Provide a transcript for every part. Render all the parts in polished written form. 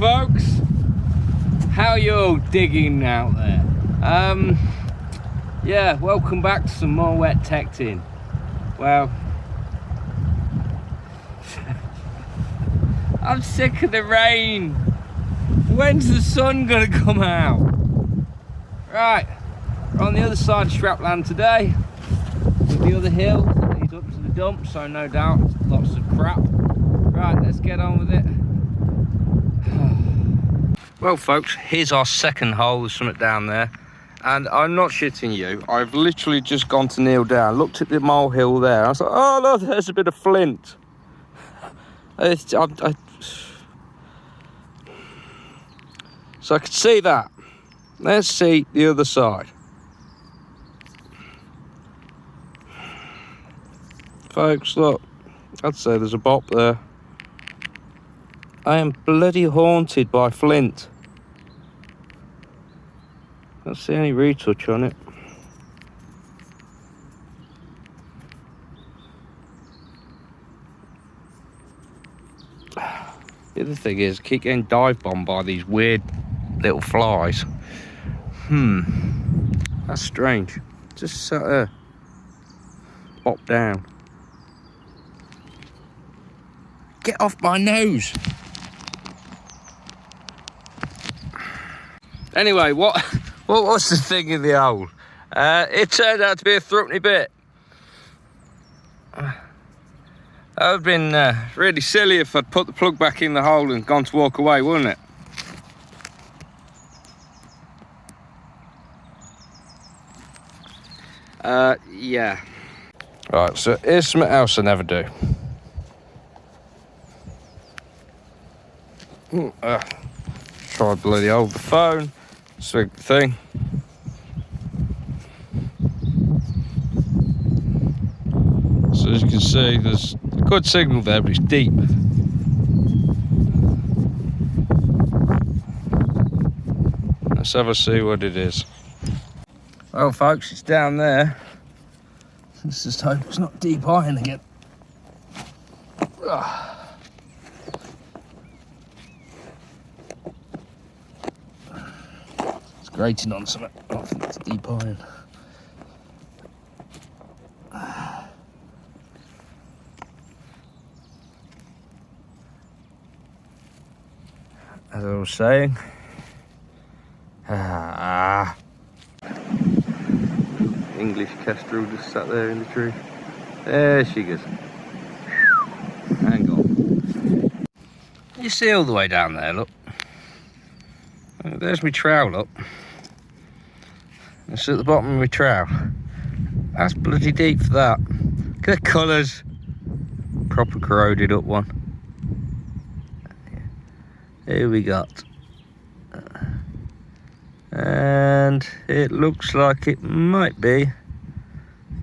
folks, how you all digging out there? Yeah, welcome back to some more wet texting. Well, I'm sick of the rain. When's the sun gonna come out? Right, we're on the other side of shrapland today, with the other hill that leads up to the dump, so no doubt lots of crap. Right, let's get on with it. Well folks, here's our second hole. There's something down there, and I'm not shitting you, I've literally just gone to kneel down, looked at the molehill there, I was like, oh look, there's a bit of flint. So I could see that. Let's see the other side. Folks, look, I'd say there's a bop there. I am bloody haunted by flint. Can't see any retouch on it. The other thing is, I keep getting dive bombed by these weird little flies. That's strange. Just sat there. Pop down. Get off my nose. Anyway, what was the thing in the hole? It turned out to be a threepenny bit. That would have been really silly if I'd put the plug back in the hole and gone to walk away, wouldn't it? Yeah. Right, so here's something else I never do. Try bloody hold the phone. Swig the thing. So as you can see, there's a good signal there, but it's deep. Let's have a see what it is. Well folks, it's down there. Let's just hope it's not deep iron again. It's grating on something. I think it's deep iron. As I was saying, English kestrel just sat there in the tree. There she goes. Hang on. You see all the way down there, look. There's my trowel, look. It's at the bottom of my trowel. That's bloody deep for that. Look at the colours. Proper corroded up one. Here we got. And it looks like it might be.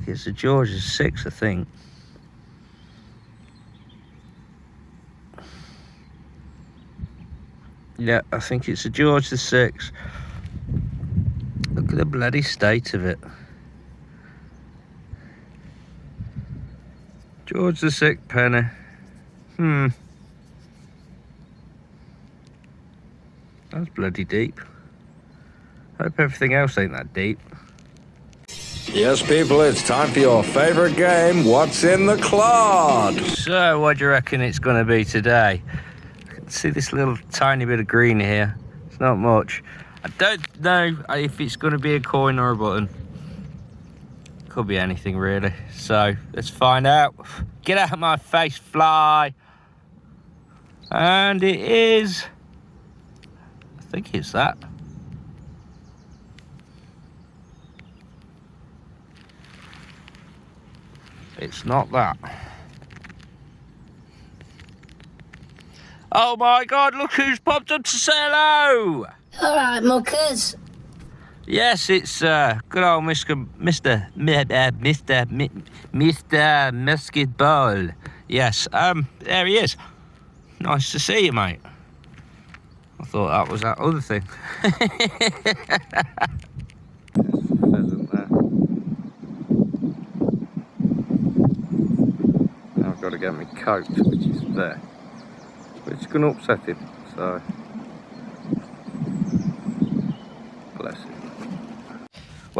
It's a George's 6, I think. Yeah, I think it's a George the 6. Look at the bloody state of it. George the 6 penny. That's bloody deep. Hope everything else ain't that deep. Yes, people, it's time for your favourite game, What's in the Clod? So, what do you reckon it's going to be today? I can see this little tiny bit of green here. It's not much. I don't know if it's going to be a coin or a button. Could be anything, really. So, let's find out. Get out of my face, fly. And it is... I think it's that. It's not that. Oh my God, look who's popped up to say hello! Alright, muckers. Yes, it's good old Mr. Musket Ball. Yes, there he is. Nice to see you, mate. I thought that was that other thing. Pheasant there. Now I've got to get my coat, which is there. But it's going to upset him, so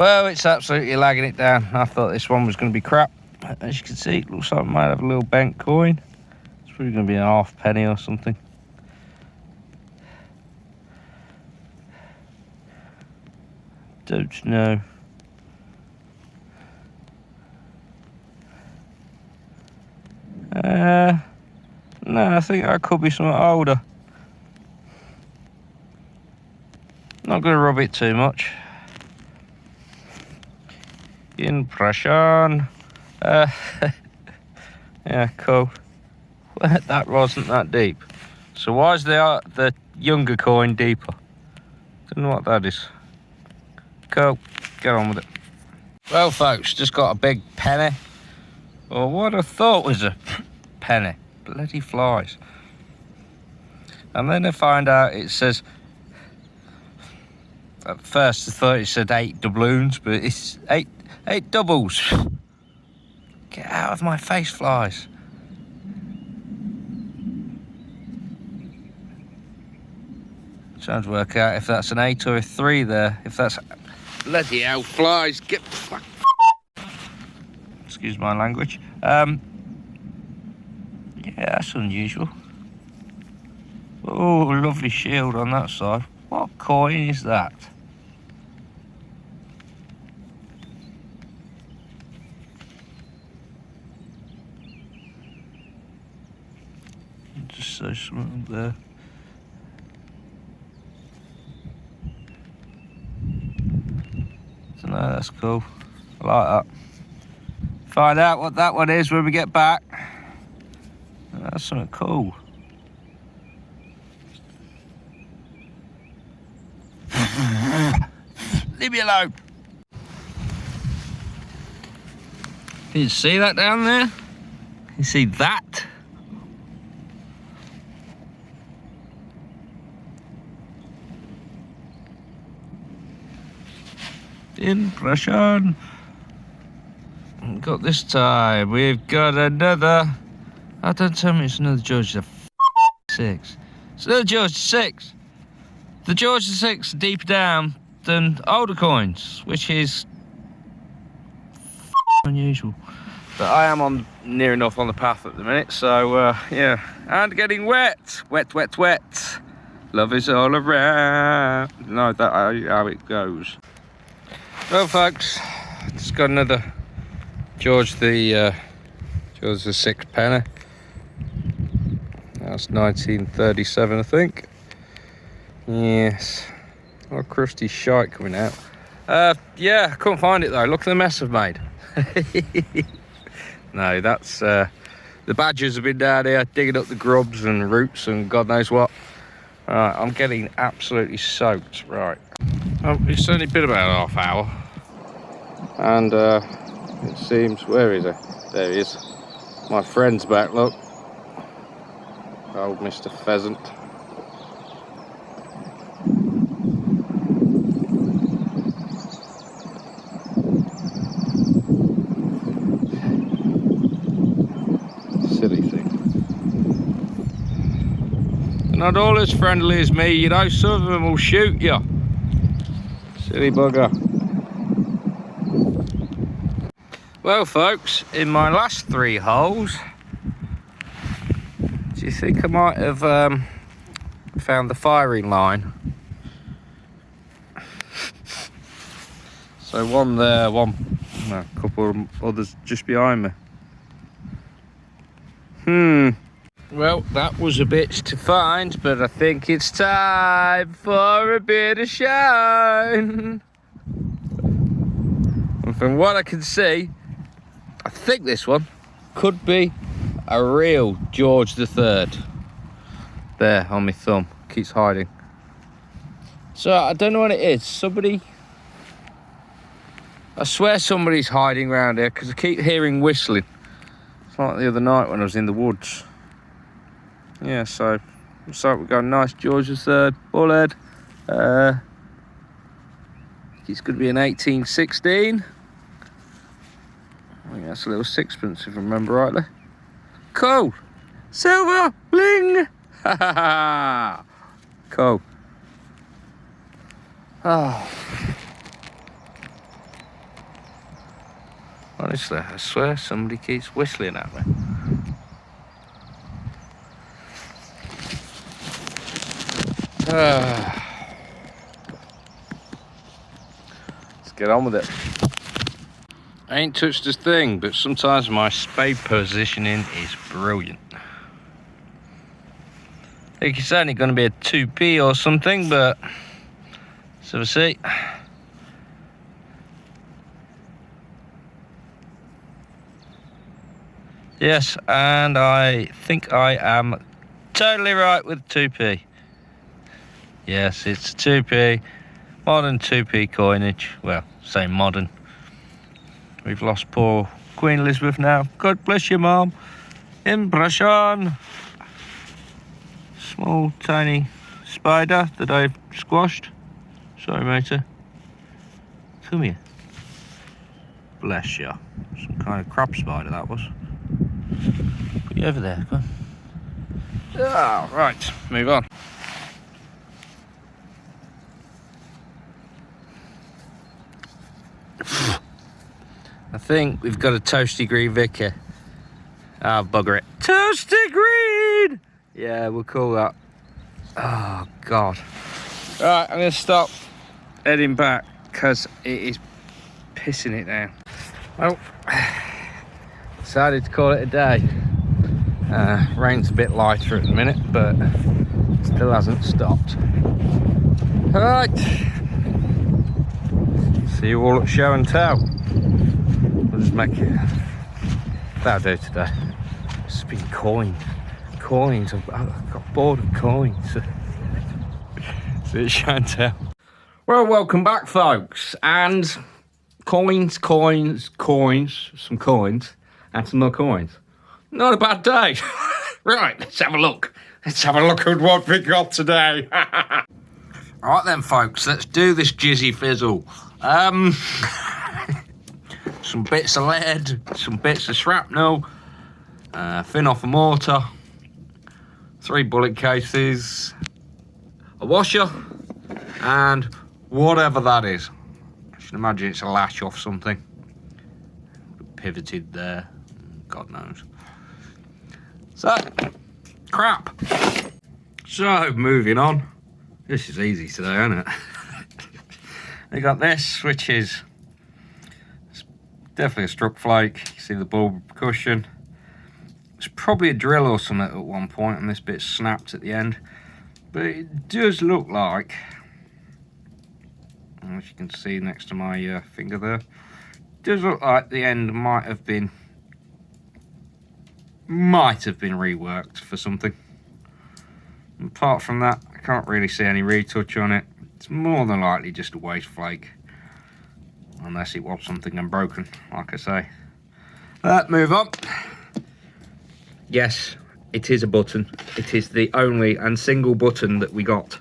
Well, it's absolutely lagging it down. I thought this one was going to be crap. As you can see, it looks like it might have a little bent coin. It's probably going to be a half penny or something. Don't know. No, I think that could be something older. Not going to rub it too much. Impression. Yeah, cool. That wasn't that deep. So why is the younger coin deeper? Don't know what that is. Cool, get on with it. Well folks, just got a big penny. Or what I thought was a penny. Bloody flies. And then I find out it says, at first I thought it said 8 doubloons, but it's eight doubles. Get out of my face, flies. Trying to work out if that's an 8 or a 3 there. If that's... Bloody hell, flies, get... Excuse my language. Yeah, that's unusual. Oh, lovely shield on that side. What coin is that? Just so something there. So no, that's cool. I like that. Find out what that one is when we get back. That's something cool. Leave me alone. Can you see that down there? You see that? Impression. Got this time. We've got another. Oh, don't tell me it's another George the 6. It's another George the 6. The George the 6 are deeper down than older coins, which is unusual. But I am on near enough on the path at the minute, so yeah. And getting wet. Wet, wet, wet. Love is all around. No, that's how it goes. Well, folks, just got another George the 6 penny. That's 1937, I think. Yes. Oh, crusty shite coming out. Yeah, I couldn't find it though. Look at the mess I've made. No, that's the badgers have been down here digging up the grubs and roots and God knows what. Right, I'm getting absolutely soaked. Right. It's only been about half hour. And it seems, where is he? There he is. My friend's back, look. Old Mr. Pheasant. Silly thing. They're not all as friendly as me, you know, some of them will shoot you. Silly bugger. Well folks, in my last 3 holes, do you think I might have found the firing line? So one there, a couple of others just behind me. Well, that was a bit to find, but I think it's time for a bit of shine. And from what I can see, I think this one could be a real George III. There on my thumb, keeps hiding. So I don't know what it is. Somebody, I swear somebody's hiding around here because I keep hearing whistling. It's like the other night when I was in the woods. Yeah, so looks like we've got a nice George III bullhead. It's going to be an 1816. I think that's a little sixpence if I remember rightly. Cool. Silver bling. Ha ha ha. Cool. Oh. Honestly, I swear somebody keeps whistling at me. Let's get on with it. I ain't touched this thing, but sometimes my spade positioning is brilliant. I think it's only going to be a 2p or something, but let's have a see. Yes, and I think I am totally right with 2p. Yes, it's 2p, modern 2p coinage. Well, say modern. We've lost poor Queen Elizabeth now. God bless you, Mom. Impression. Small, tiny spider that I've squashed. Sorry, matey. Come here. Bless you. Some kind of crab spider, that was. Put you over there, come on. Ah, right, move on. I think we've got a toasty green Vicky. Ah, bugger it. Toasty green! Yeah, we'll call that. Oh, God. Right, I'm going to stop heading back because it is pissing it down. Well, decided to call it a day. Rain's a bit lighter at the minute, but still hasn't stopped. Alright. See you all at show and tell. We'll just make it. That'll do today. It's been coins. I've got bored of coins. See you at show and tell. Well, welcome back, folks. And coins, some coins, and some more coins. Not a bad day. Right, let's have a look. Let's have a look at what we got today. Alright then, folks, let's do this jizzy fizzle. Some bits of lead, some bits of shrapnel, thin off a mortar, 3 bullet cases, a washer, and whatever that is. I should imagine it's a lash off something. Pivoted there, God knows. So, crap. So, moving on. This is easy today, isn't it? We got this, which is definitely a struck flake. You see the bulb percussion. It's probably a drill or something at one point, and this bit snapped at the end. But it does look like, as you can see next to my finger there, it does look like the end might have been reworked for something. Apart from that, I can't really see any retouch on it. It's more than likely just a waste flake, unless it was something unbroken, like I say. Move on. Yes, it is a button. It is the only and single button that we got.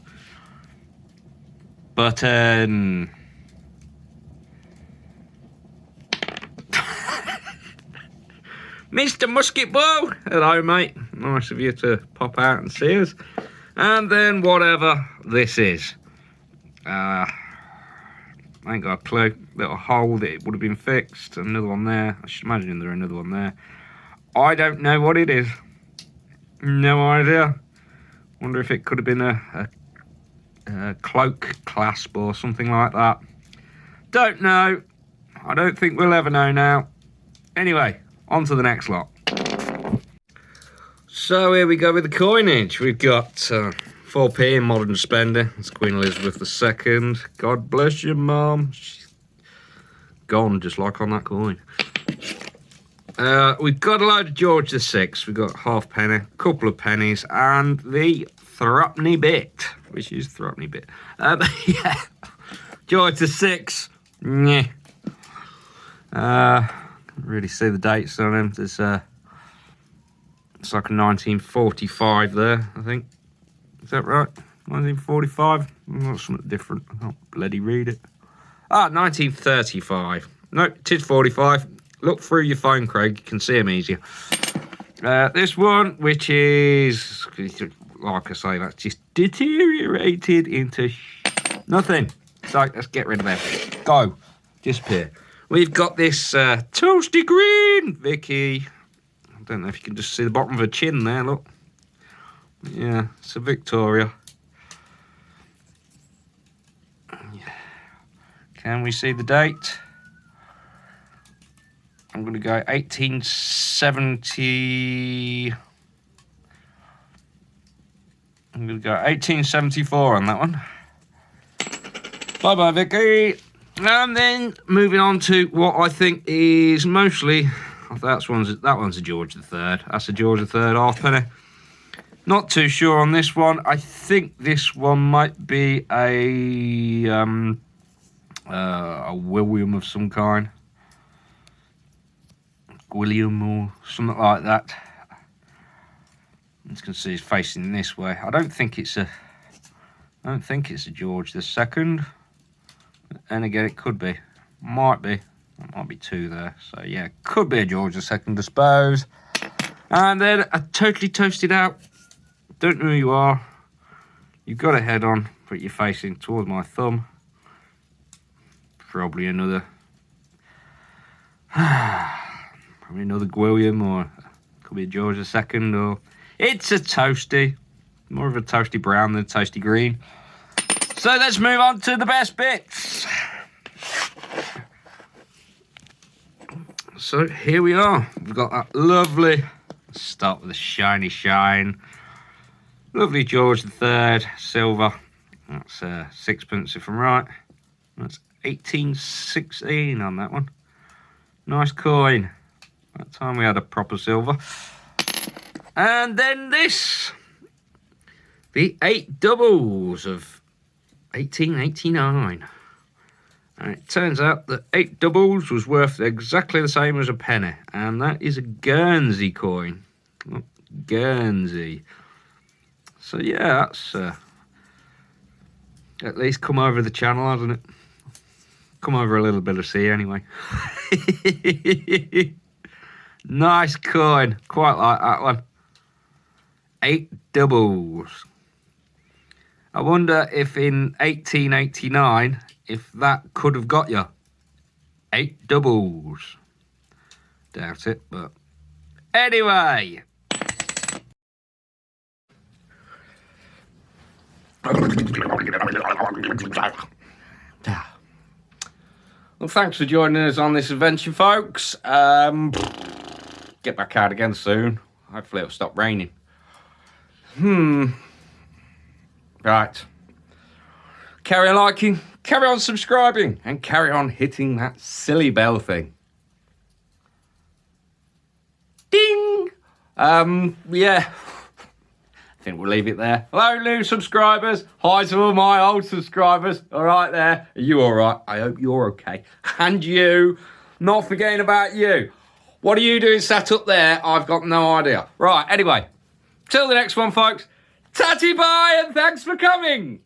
Button. Mr. Musket Bow! Hello, mate. Nice of you to pop out and see us. And then whatever this is. I ain't got a clue. Little hole that it would have been fixed. Another one there. I should imagine there's another one there. I don't know what it is. No idea. Wonder if it could have been a cloak clasp or something like that. Don't know. I don't think we'll ever know now. Anyway, on to the next lot. So here we go with the coinage. We've got 4p in modern spender. It's Queen Elizabeth II. God bless you, Mum. She's gone just like on that coin. We've got a load of George VI. We've got half penny, a couple of pennies, and the threepenny bit, which is threepenny bit. Yeah, George VI. Yeah. Can't really see the dates on him. There's it's like a 1945 there, I think. Is that right? 1945? Not something different. I can't bloody read it. 1935. No, it is 45. Look through your phone, Craig. You can see them easier. This one, which is, like I say, that's just deteriorated into nothing. So let's get rid of that. Go. Disappear. We've got this toasty green, Vicky. I don't know if you can just see the bottom of her chin there, look. Yeah, it's a Victoria. Can we see the date? I'm going to go 1870. I'm going to go 1874 on that one. Bye-bye, Vicky. And then moving on to what I think is mostly... that one's a George III. That's a George III halfpenny. Not too sure on this one. I think this one might be a William of some kind. William or something like that. As you can see, it's facing this way. I don't think it's a George II. And again, it could be. Might be. There might be two there. So yeah, could be a George II, I suppose. And then a totally toasted out. Don't know who you are. You've got a head on, but you're facing towards my thumb. Probably another William, or could be a George II, or it's a toasty. More of a toasty brown than a toasty green. So let's move on to the best bits. So here we are. We've got that lovely, let's start with a shiny shine. Lovely George III, silver. That's sixpence if I'm right. That's 1816 on that one. Nice coin. That time we had a proper silver. And then this. The 8 doubles of 1889. And it turns out that 8 doubles was worth exactly the same as a penny. And that is a Guernsey coin. Look, Guernsey. So yeah, that's at least come over the channel, hasn't it? Come over a little bit of sea anyway. Nice coin. Quite like that one. 8 doubles. I wonder if in 1889, if that could have got you 8 doubles. Doubt it, but anyway. Well, thanks for joining us on this adventure, folks. Get back out again soon. Hopefully it'll stop raining. Right. Carry on liking, carry on subscribing, and carry on hitting that silly bell thing. Ding! Yeah. I think we'll leave it there. Hello, new subscribers. Hi to all my old subscribers. All right there. Are you all right? I hope you're okay. And you. Not forgetting about you. What are you doing sat up there? I've got no idea. Right, anyway. Till the next one, folks. Tatty bye and thanks for coming.